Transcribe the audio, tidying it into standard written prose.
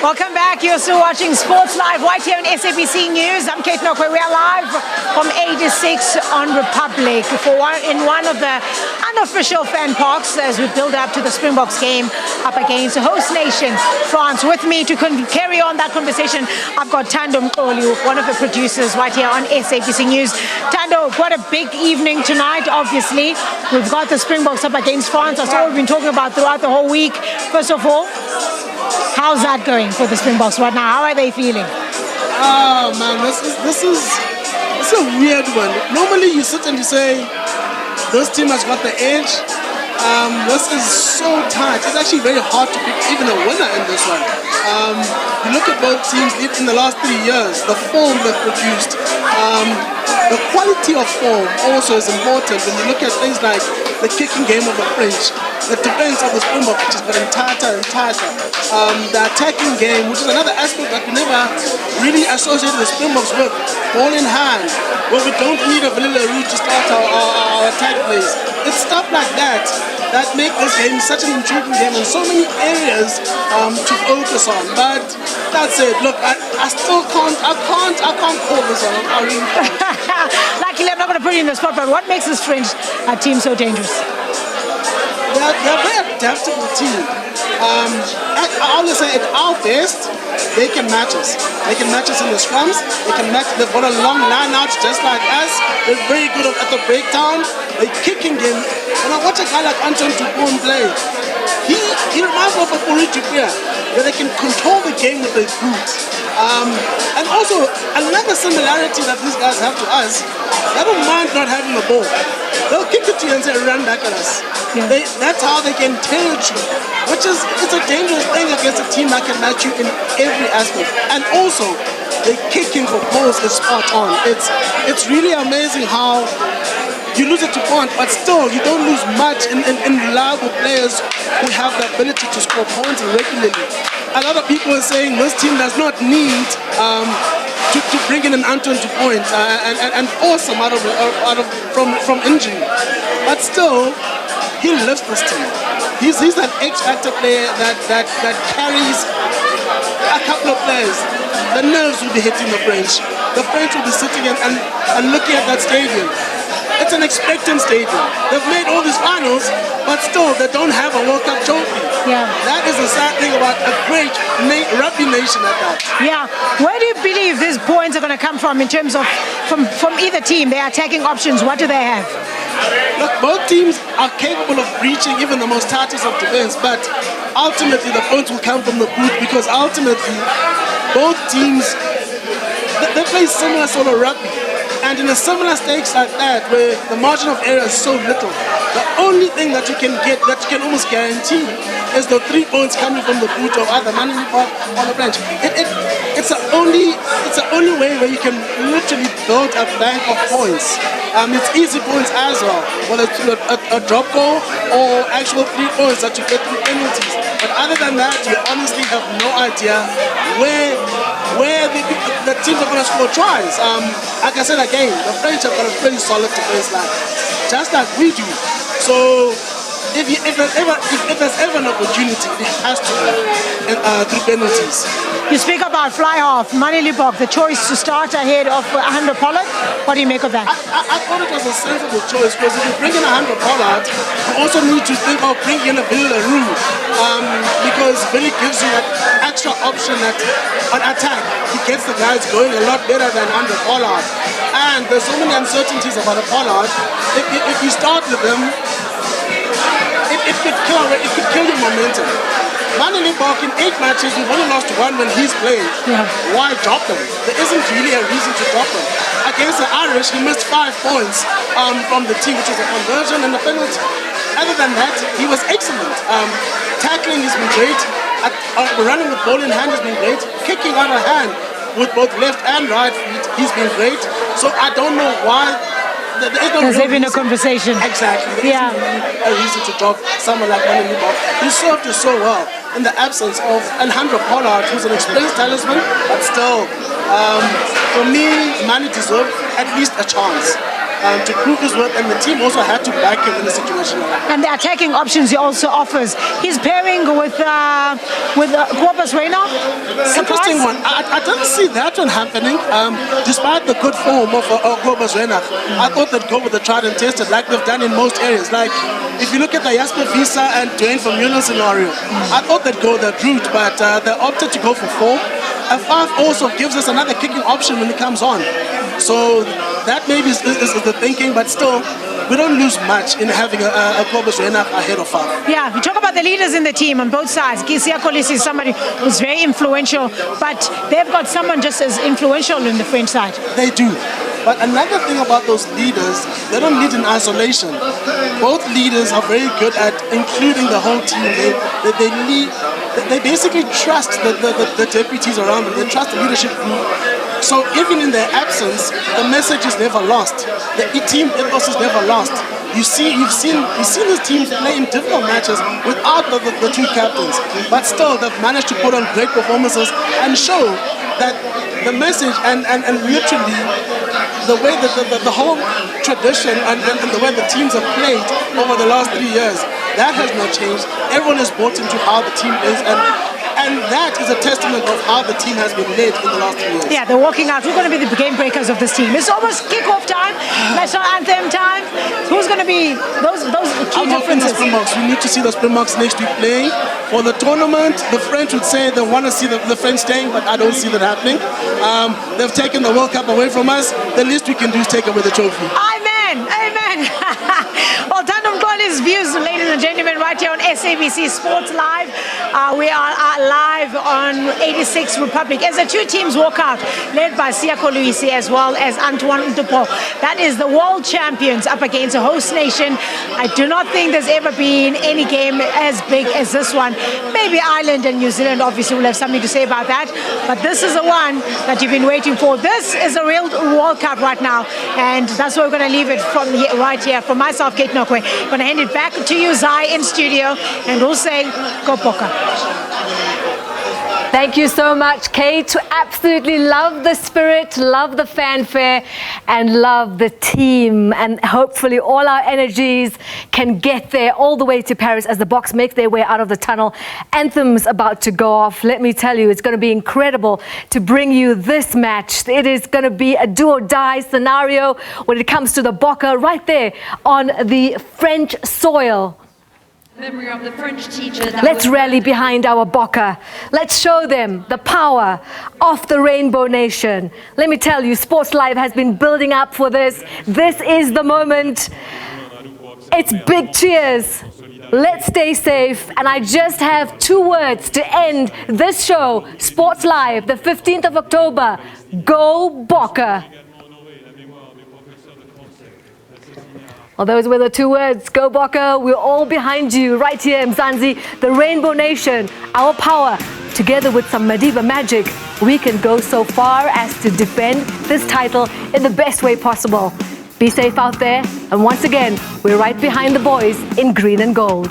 Welcome back. You're still watching Sports Live right here on SABC News. I'm Kate Nokwe. We are live from 8 to 6 on Republic in one of the unofficial fan parks as we build up to the Springboks game up against the host nation, France. With me to carry on that conversation, I've got Tando Mkolu, one of the producers right here on SABC News. Tando, what a big evening tonight, obviously. We've got the Springboks up against France. That's all we've been talking about throughout the whole week. First of all, how's that going for the Springboks right now? How are they feeling? Oh man, this is a weird one. Normally you sit and you say, this team has got the edge. This is so tight. It's actually very hard to pick even a winner in this one. You look at both teams in the last 3 years, the form they've produced. The quality of form also is important when you look at things like the kicking game of the French, the defense of the Springboks, which is getting tighter and tighter, the attacking game, which is another aspect that we never really associated the Springboks with, ball in hand, where we don't need a vanilla route to start our attack plays. It's stuff like that that make this game such an intriguing game and so many areas to focus on. But that's it. Look, I still can't call this one. I really can't. Luckily, I'm not going to put you in the spot, but what makes this French team so dangerous? They're a very adaptable team. I always say at our best, they can match us. They can match us in the scrums. They've got a long line out just like us. They're very good at the breakdown. They're kicking game. When I watch a guy like Anton Dupont play, he reminds me of a Purity player, where they can control the game with their boots. And also, another similarity that these guys have to us, they don't mind not having the ball. They'll kick it to you and say, run back at us. Yeah. That's how they can tell you, it's a dangerous thing against a team that can match you in every aspect. And also, the kicking for goals is spot on. It's really amazing how you lose it to point, but still you don't lose much in reliable players who have the ability to score points regularly. A lot of people are saying this team does not need to bring in an Anton to point and force him from injury. But still, he lifts this team. He's an X-factor player that carries a couple of players. The nerves will be hitting the French. The French will be sitting and looking at that stadium. It's an expectant stadium. They've made all these finals, but still they don't have a World Cup trophy. Yeah. That is the sad thing about a great rugby nation at that. Yeah. Where do you believe these points are going to come from in terms of from either team? Their attacking options, what do they have? Look, both teams are capable of breaching even the most tightest of defense, but ultimately the points will come from the boot because ultimately both teams they play similar sort of rugby. And in a similar stakes like that, where the margin of error is so little, the only thing that you can get, that you can almost guarantee, is the 3 points coming from the boot of either Manini or on the bench. It's the only way where you can literally build a bank of points. It's easy points as well, whether it's a drop goal or actual 3 points that you get through penalties. But other than that, you honestly have no idea where the teams are going to score tries. Like I said again, the French have got a pretty solid defense line, just like we do. So if there's ever an opportunity, it has to be through penalties. You speak about fly half, Manili Bok, the choice to start ahead of Randburg. What do you make of that? I thought it was a sensible choice because if you bring in Randburg, you also need to think of bringing in a Billy LaRue because Billy gives you that extra option that on attack he gets the guys going a lot better than Randburg. And there's so many uncertainties about a Pollard. If you start with him, it could kill your momentum. Manili Bok in 8 matches, we've only lost 1 when he's played. Yeah. Why drop him? There isn't really a reason to drop him. Against the Irish, he missed 5 points from the team, which was a conversion and a penalty. Other than that, he was excellent. Tackling has been great. Running with ball in hand has been great. Kicking out of hand with both left and right feet, he's been great. So I don't know why. There's even a conversation. Exactly. There isn't really a reason to drop someone like Manili Bok. He served us so well in the absence of Alejandro Pollard, who's an experienced talisman, but still, for me, Mani deserved at least a chance. to prove his worth, and the team also had to back him in the situation like that. And the attacking options he also offers. He's pairing with Guabas Reina. Interesting one. I didn't see that one happening. Despite the good form of Guabas Reina, I thought they'd go with the tried and tested like they've done in most areas. Like if you look at the Jasper Visa and Dwayne from Muno scenario, I thought they'd go that route, but they opted to go for 4. A 5 also gives us another kicking option when it comes on. So that maybe is the thinking, but still, we don't lose much in having a Guabas Reina ahead of 5. Yeah, we talk about the leaders in the team on both sides. Kisia Kolisi is somebody who's very influential, but they've got someone just as influential in the French side. They do. But another thing about those leaders, they don't lead in isolation. Both leaders are very good at including the whole team. They lead. They basically trust the deputies around them. They trust the leadership group. So even in their absence, the message is never lost. The team ethos is never lost. You've seen this team play in difficult matches without the 2 captains, but still they've managed to put on great performances and show that the message and literally the way that the whole tradition and the way the teams have played over the last 3 years, that has not changed. Everyone is bought into how the team is, and that is a testament of how the team has been led in the last 3 years. Yeah, they're walking out. Who's going to be the game breakers of this team? It's almost kickoff time, national anthem time. Who's going to be those key differences? The Springboks. We need to see the Springboks next week playing. For the tournament, the French would say they want to see the French staying, but I don't see that happening. They've taken the World Cup away from us. The least we can do is take away the trophy. Amen. Amen. Well, Tandem Mqole's views, ladies and gentlemen, right here on SABC Sports Live. We are live on 86 Republic as the 2 teams walk out, led by Sia Kolisi as well as Antoine Ntupo. That is the world champions up against a host nation. I do not think there's ever been any game as big as this one. Maybe Ireland and New Zealand obviously will have something to say about that, but this is the one that you've been waiting for. This is a real World Cup right now, and that's where we're going to leave it from here, right here. From myself, Kate Nokwe, going to hand it back to you, Zai, in studio, and we'll say, go Boka. Thank you so much, Kate. Absolutely love the spirit, love the fanfare, and love the team. And hopefully all our energies can get there all the way to Paris as the Boks make their way out of the tunnel. Anthem's about to go off. Let me tell you, it's going to be incredible to bring you this match. It is going to be a do-or-die scenario when it comes to the Bokke right there on the French soil. Memory of the French teacher. Let's rally behind our Bokke. Let's show them the power of the Rainbow Nation. Let me tell you, Sports Live has been building up for this. This is the moment. It's big cheers. Let's stay safe. And I just have 2 words to end this show. Sports Live, the 15th of October. Go Bokke. Well, those were the 2 words. Go Bokke. We're all behind you right here in Mzansi, the Rainbow Nation. Our power, together with some Madiba magic, we can go so far as to defend this title in the best way possible. Be safe out there. And once again, we're right behind the boys in green and gold.